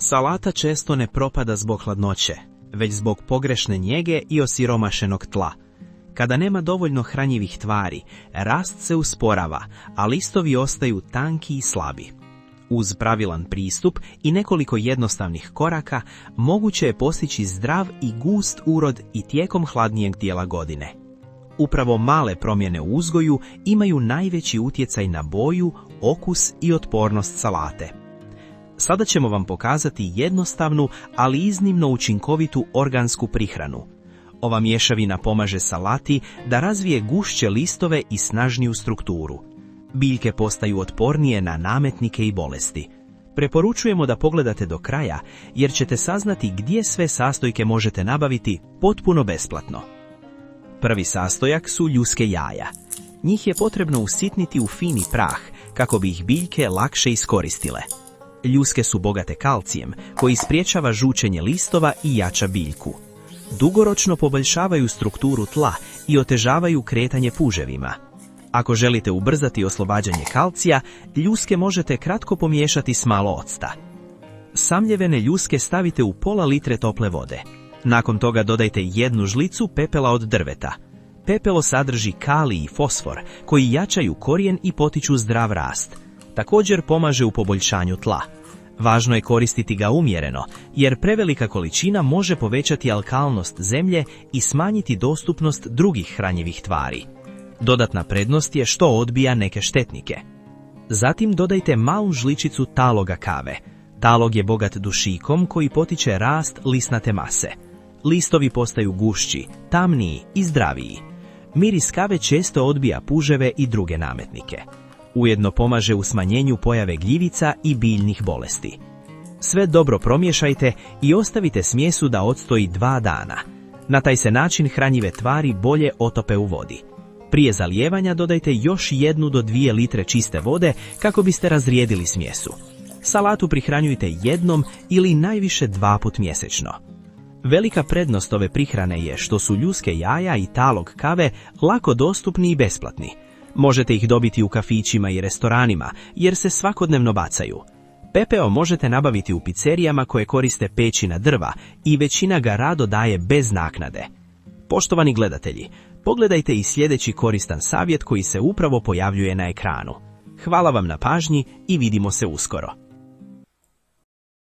Salata često ne propada zbog hladnoće, već zbog pogrešne njege i osiromašenog tla. Kada nema dovoljno hranjivih tvari, rast se usporava, a listovi ostaju tanki i slabi. Uz pravilan pristup i nekoliko jednostavnih koraka, moguće je postići zdrav i gust urod i tijekom hladnijeg dijela godine. Upravo male promjene u uzgoju imaju najveći utjecaj na boju, okus i otpornost salate. Sada ćemo vam pokazati jednostavnu, ali iznimno učinkovitu organsku prihranu. Ova mješavina pomaže salati da razvije gušće listove i snažniju strukturu. Biljke postaju otpornije na nametnike i bolesti. Preporučujemo da pogledate do kraja, jer ćete saznati gdje sve sastojke možete nabaviti potpuno besplatno. Prvi sastojak su ljuske jaja. Njih je potrebno usitniti u fini prah, kako bi ih biljke lakše iskoristile. Ljuske su bogate kalcijem, koji spriječava žučenje listova i jača biljku. Dugoročno poboljšavaju strukturu tla i otežavaju kretanje puževima. Ako želite ubrzati oslobađanje kalcija, ljuske možete kratko pomiješati s malo octa. Samljevene ljuske stavite u pola litre tople vode. Nakon toga dodajte 1 žlicu pepela od drveta. Pepelo sadrži kalij i fosfor, koji jačaju korijen i potiču zdrav rast. Također pomaže u poboljšanju tla. Važno je koristiti ga umjereno, jer prevelika količina može povećati alkalnost zemlje i smanjiti dostupnost drugih hranjivih tvari. Dodatna prednost je što odbija neke štetnike. Zatim dodajte malu žličicu taloga kave. Talog je bogat dušikom koji potiče rast lisnate mase. Listovi postaju gušći, tamniji i zdraviji. Miris kave često odbija puževe i druge nametnike. Ujedno pomaže u smanjenju pojave gljivica i biljnih bolesti. Sve dobro promiješajte i ostavite smjesu da odstoji 2 dana. Na taj se način hranjive tvari bolje otope u vodi. Prije zalijevanja dodajte još 1 do 2 litre čiste vode kako biste razrijedili smjesu. Salatu prihranjujte 1 ili najviše 2 puta mjesečno. Velika prednost ove prihrane je što su ljuske jaja i talog kave lako dostupni i besplatni. Možete ih dobiti u kafićima i restoranima, jer se svakodnevno bacaju. Pepeo možete nabaviti u pizzerijama koje koriste pećina drva i većina ga rado daje bez naknade. Poštovani gledatelji, pogledajte i sljedeći koristan savjet koji se upravo pojavljuje na ekranu. Hvala vam na pažnji i vidimo se uskoro.